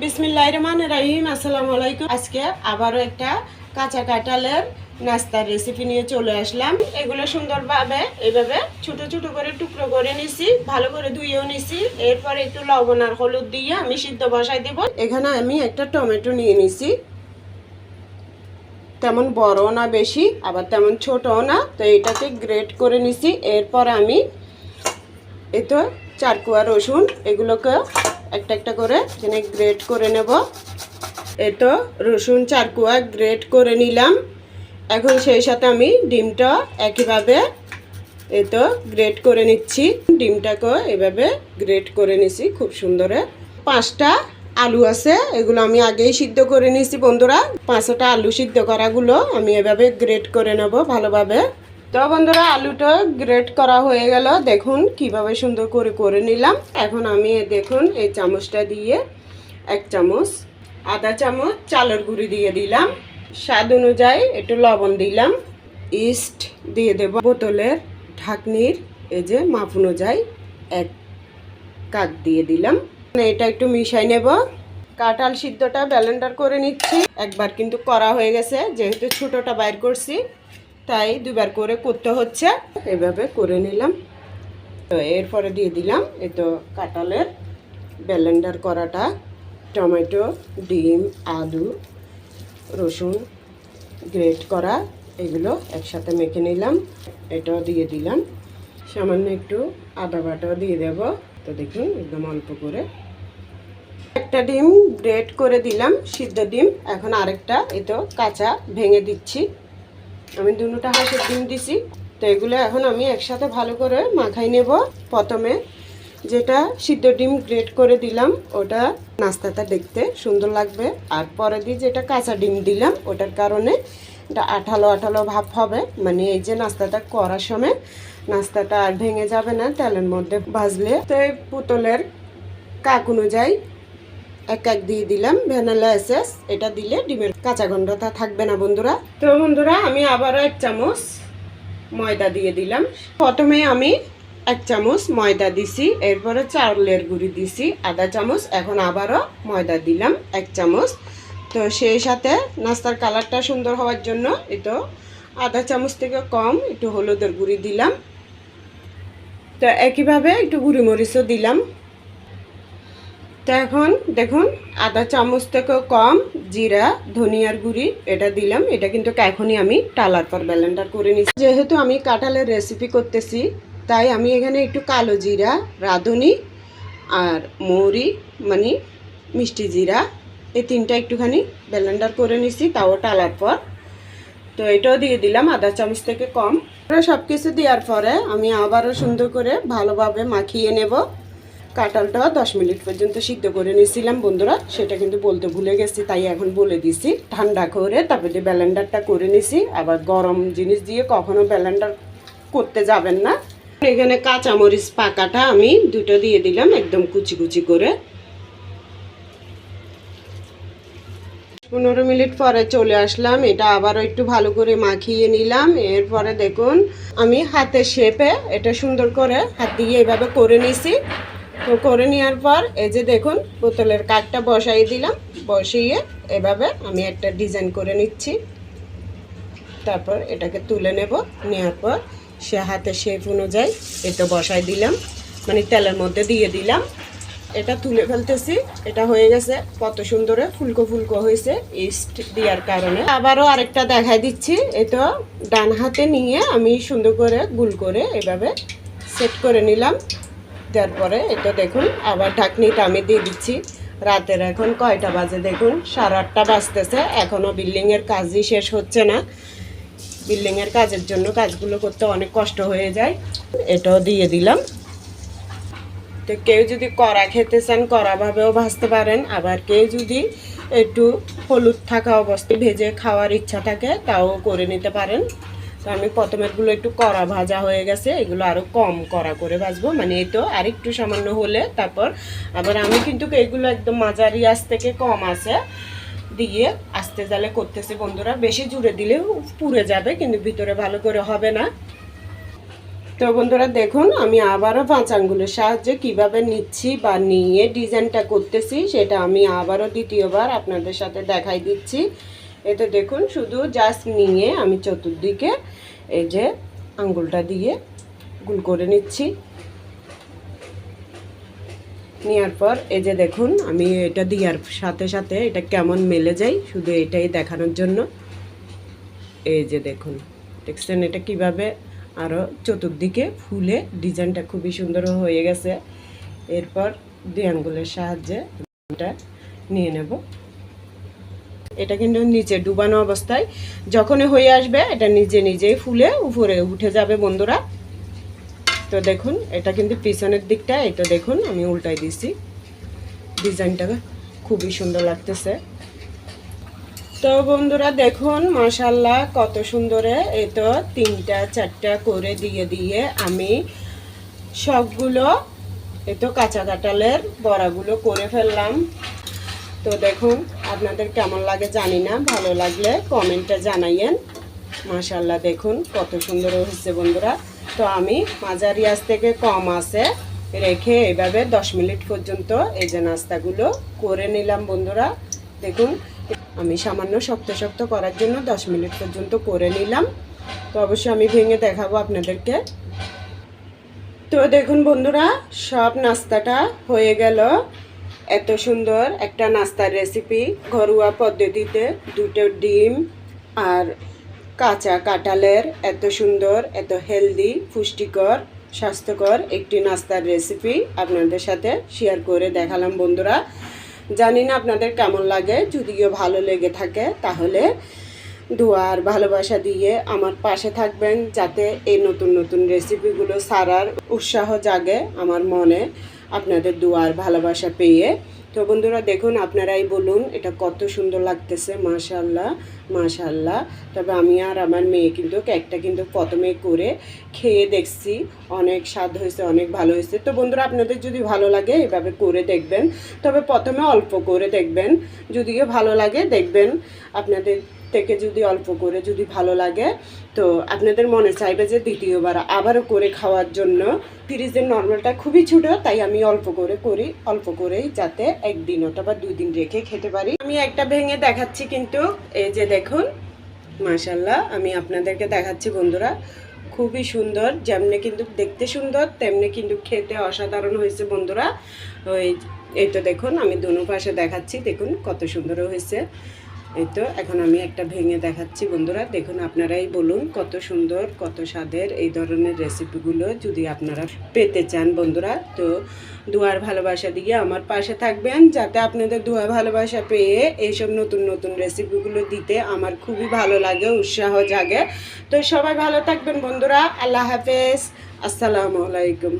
বিসমিল্লাহির রহমানির রহিম। আসসালামু আলাইকুম। আজকে আবারও একটা কাঁচা কাঁঠালের নাস্তার রেসিপি নিয়ে চলে আসলাম। এগুলো সুন্দরভাবে এইভাবে ছোট ছোট করে টুকরো করে নিছি, ভালো করে ধুয়েও নিছি। এরপরে একটু লবণ আর হলুদ দিয়ে আমি সিদ্ধ বসাই দেব। এখানে আমি একটা টমেটো নিয়ে নিছি, তেমন বড় না বেশি, আবার তেমন ছোটও না। তো এটাকে গ্রেট করে নিছি। এরপর আমি তো 4 কোয়া রসুন, এগুলোকে একটা একটা করে এখানে গ্রেট করে নেব। তো রসুন 4 কোয়া গ্রেট করে নিলাম। এখন সেই সাথে আমি ডিমটা একইভাবে তো গ্রেট করে নিচ্ছি। ডিমটাকে এভাবে গ্রেট করে নিছি খুব সুন্দরে। 5টা আলু আছে, এগুলো আমি আগেই সিদ্ধ করে নিছি বন্ধুরা। 5টা আলু সিদ্ধ করাগুলো আমি এভাবে গ্রেট করে নেব ভালোভাবে। তো বন্ধুরা, আলুটা গ্রেট করা হয়ে গেল। দেখুন কিভাবে সুন্দর করে করে নিলাম। এখন আমি দেখুন এই চামচটা দিয়ে 1 চামচ, আধা চামচ চালের গুঁড়ি দিয়ে দিলাম। স্বাদ অনুযায়ী একটু লবণ দিলাম। ইস্ট দিয়ে দেব বোতলের ঢাকনির এই যে মাপ অনুযায়ী 1 কাপ দিয়ে দিলাম। এটা একটু মিশাই নেব। কাঁঠাল সিদ্ধটা ব্লেন্ডার করে নিচ্ছি। একবার কিন্তু করা হয়ে গেছে, যেহেতু ছোটটা বাইর করছি তাই দুবার করে করতে হচ্ছে। এভাবে করে নিলাম। তো এরপরে দিয়ে দিলাম এই তো কাঁঠালের ব্লেন্ডার করাটা, টমেটো, ডিম, আলু, রসুন গ্রেট করা, এগুলো একসাথে মেখে নিলাম। এটাও দিয়ে দিলাম। সামান্য একটু আদা বাটাও দিয়ে দেব। তো দেখুন একদম অল্প করে একটা ডিম গ্রেট করে দিলাম, সিদ্ধ ডিম। এখন আরেকটা তো কাঁচা ভেঙে দিচ্ছি। আমি দুটোটা হাঁসের ডিম দিছি। তো এগুলো এখন আমি একসাথে ভালো করে মাখাই নেব। প্রথমে যেটা সিদ্ধ ডিম গ্রেট করে দিলাম ওটা নাস্তাটা দেখতে সুন্দর লাগবে, আর পরে দিয়ে যেটা কাঁচা ডিম দিলাম ওটার কারণে এটা আঠালো আঠালো ভাব হবে। মানে এই যে নাস্তাটা করার সময় নাস্তাটা আর ভেঙে যাবে না তেলের মধ্যে ভাজলে। তো এই বোতলের কাক অনুযায়ী 1 দিয়ে দিলাম ভ্যানিলা এসেন্স। এটা দিলে ডিমের কাঁচা গন্ধটা থাকবে না বন্ধুরা। তো বন্ধুরা, আমি আবারও 1 চামচ ময়দা দিয়ে দিলাম। প্রথমে আমি 1 চামচ ময়দা দিছি, এরপরে চাউলের গুঁড়ি দিছি আধা চামচ। এখন আবারও ময়দা দিলাম 1 চামচ। তো সেই সাথে নাস্তার কালারটা সুন্দর হওয়ার জন্য তো আধা চামচ থেকে কম একটু হলুদের গুঁড়ি দিলাম। তো একইভাবে একটু গুঁড়ি মরিচও দিলাম। তো এখন দেখুন আধা চামচ থেকেও কম জিরা ধনিয়ার গুঁড়ি এটা দিলাম। এটা কিন্তু এখনই আমি টালার পর ব্লেন্ডার করে নিচ্ছি। যেহেতু আমি কাঁঠালের রেসিপি করতেছি তাই আমি এখানে একটু কালো জিরা, রাঁধুনি আর মৌরি মানে মিষ্টি জিরা, এই 3টা একটুখানি ব্লেন্ডার করে নিছি, তাও টালার পর। তো এটাও দিয়ে দিলাম আধা চামচ থেকে কম। সব কিছু দেওয়ার পরে আমি আবারও সুন্দর করে ভালোভাবে মাখিয়ে নেব। কাঁঠালটা 10 মিনিট পর্যন্ত সিদ্ধ করে নিয়েছিলাম বন্ধুরা, সেটা কিন্তু বলতে ভুলে গেছি, তাই এখন বলে দিছি। ঠান্ডা করে তারপরে ব্লেন্ডারটা করে নিছি। আবার গরম জিনিস দিয়ে কখনো ব্লেন্ডার করতে যাবেন না। এখানে কাঁচামরিচ পাকাটা আমি 2টো দিয়ে দিলাম একদম কুচি কুচি করে। 15 মিনিট পরে চলে আসলাম। এটা আবারও একটু ভালো করে মাখিয়ে নিলাম। এরপরে দেখুন আমি হাতের শেপে এটা সুন্দর করে হাত দিয়ে এইভাবে করে নিছি। তো করে নেওয়ার পর এই যে দেখুন বোতলের কাঠটা বসাই দিলাম। বসিয়ে এভাবে আমি একটা ডিজাইন করে নিচ্ছি। তারপর এটাকে তুলে নেব। নেওয়ার পর সে হাতের শেপ অনুযায়ী এটা বসাই দিলাম, মানে তেলের মধ্যে দিয়ে দিলাম। এটা তুলে ফেলতেছি। এটা হয়ে গেছে, কত সুন্দর ফুলকো ফুলকো হয়েছে ইস্ট দেওয়ার কারণে। আবারও আরেকটা দেখাই দিচ্ছি। এটা ডান হাতে নিয়ে আমি সুন্দর করে গুল করে এভাবে সেট করে নিলাম। তারপরে এটা দেখুন আবার ঢাকনিটা আমি দিয়ে দিচ্ছি। রাতের এখন কয়টা বাজে দেখুন, 8:30 বাজতেছে। এখনও বিল্ডিংয়ের কাজই শেষ হচ্ছে না। বিল্ডিংয়ের কাজের জন্য কাজগুলো করতে অনেক কষ্ট হয়ে যায়। এটাও দিয়ে দিলাম। তো কেউ যদি কড়া খেতে চান কড়াভাবেও ভাজতে পারেন, আবার কেউ যদি একটু হলুদ থাকা অবস্থায় ভেজে খাওয়ার ইচ্ছা থাকে তাও করে নিতে পারেন। তো আমি প্রথমেরগুলো একটু কড়া ভাজা হয়ে গেছে, এগুলো আরও কম কড়া করে ভাজবো, মানে এই তো আর একটু সামান্য হলে তারপর আবার আমি কিন্তু এগুলো একদম মাঝারি আঁচ থেকে কম আছে দিয়ে আস্তে জালে করতেছি বন্ধুরা। বেশি জুড়ে দিলেও পুড়ে যাবে, কিন্তু ভিতরে ভালো করে হবে না। তো বন্ধুরা দেখুন আমি আবারও 5 আঙ্গুলের সাহায্যে কিভাবে নিচ্ছি বা নিয়ে ডিজাইনটা করতেছি সেটা আমি আবারও দ্বিতীয়বার আপনাদের সাথে দেখাই দিচ্ছি। এতে দেখুন শুধু জাস্ট নিয়ে আমি চতুর্দিকে এই যে আঙ্গুলটা দিয়ে গোল করে নিচ্ছি। নেওয়ার পর এই যে দেখুন আমি এটা দেওয়ার সাথে সাথে এটা কেমন মেলে যায় শুধু এটাই দেখানোর জন্য। এই যে দেখুন দেখছেন এটা কিভাবে আরও চতুর্দিকে ফুলে ডিজাইনটা খুবই সুন্দর হয়ে গেছে। এরপর 2 আঙ্গুলের সাহায্যে এটা নিয়ে নেব। এটা কিন্তু নিচে ডুবানো অবস্থায় যখনই হয়ে আসবে এটা নিজে নিজেই ফুলে উপরে উঠে যাবে বন্ধুরা। তো দেখুন এটা কিন্তু পিছনের দিকটা এটা দেখুন আমি উল্টাই দিছি, ডিজাইনটা খুবই সুন্দর লাগতেছে। তো বন্ধুরা দেখুন মাশাআল্লাহ কত সুন্দরে এই তো 3টা 4টা করে দিয়ে দিয়ে আমি সবগুলো এই তো কাঁচা কাঁঠালের বড়াগুলো করে ফেললাম। তো দেখুন আপনাদের কেমন লাগে জানি না, ভালো লাগলে কমেন্টে জানাইয়েন। মাশাআল্লাহ দেখুন কত সুন্দর হয়েছে বন্ধুরা। তো আমি মাঝারি আঁচ থেকে কম আঁচে রেখে এইভাবে 10 মিনিট পর্যন্ত এই যে নাস্তাগুলো করে নিলাম বন্ধুরা। দেখুন আমি সামান্য শক্ত শক্ত করার জন্য 10 মিনিট পর্যন্ত করে নিলাম। তো অবশ্যই আমি ভেঙে দেখাবো আপনাদেরকে। তো দেখুন বন্ধুরা সব নাস্তাটা হয়ে গেল। এত সুন্দর একটা নাস্তার রেসিপি ঘরোয়া পদ্ধতিতে 2টো ডিম আর কাঁচা কাঁঠালের এত সুন্দর এত হেলদি পুষ্টিকর স্বাস্থ্যকর একটি নাস্তার রেসিপি আপনাদের সাথে শেয়ার করে দেখালাম বন্ধুরা। জানি না আপনাদের কেমন লাগে, যদিও ভালো লেগে থাকে তাহলে দোয়া আর ভালোবাসা দিয়ে আমার পাশে থাকবেন যাতে এই নতুন নতুন রেসিপিগুলো ছাড়ার উৎসাহ জাগে আমার মনে আপনাদের দোয়া আর ভালোবাসা পেয়ে। তো বন্ধুরা দেখুন আপনারাই বলুন এটা কত সুন্দর লাগতেছে। মাশাআল্লাহ মাশাআল্লাহ। তবে আমি আর আমার মেয়ে কিন্তু কেকটা কিন্তু প্রথমে করে খেয়ে দেখছি, অনেক স্বাদ হয়েছে, অনেক ভালো হয়েছে। তো বন্ধুরা আপনাদের যদি ভালো লাগে এভাবে করে দেখবেন, তবে প্রথমে অল্প করে দেখবেন, যদিও ভালো লাগে দেখবেন আপনাদের থেকে যদি অল্প করে যদি ভালো লাগে তো আপনাদের মনে চাইবে যে দ্বিতীয়বার আবারও করে খাওয়ার জন্য। ফ্রিজের নর্মালটা খুবই ছোটো তাই আমি অল্প করে করি, অল্প করেই যাতে 1 দিন অথবা 2 দিন রেখে খেতে পারি। আমি একটা ভেঙে দেখাচ্ছি কিন্তু এই যে দেখুন মাশাআল্লাহ আমি আপনাদেরকে দেখাচ্ছি বন্ধুরা, খুবই সুন্দর, যেমনি কিন্তু দেখতে সুন্দর তেমনি কিন্তু খেতে অসাধারণ হয়েছে বন্ধুরা। এই তো দেখুন আমি দুনো পাশে দেখাচ্ছি, দেখুন কত সুন্দর হয়েছে। এই তো এখন আমি একটা ভেঙে দেখাচ্ছি বন্ধুরা, দেখুন আপনারাই বলুন কত সুন্দর কত স্বাদের এই ধরনের রেসিপিগুলো যদি আপনারা পেতে চান বন্ধুরা। তো দোয়ার ভালোবাসা দিয়ে আমার পাশে থাকবেন যাতে আপনাদের দোয়া ভালোবাসা পেয়ে এইসব নতুন নতুন রেসিপিগুলো দিতে আমার খুবই ভালো লাগে, উৎসাহ জাগে। তো সবাই ভালো থাকবেন বন্ধুরা, আল্লাহ হাফেজ, আসসালামু আলাইকুম।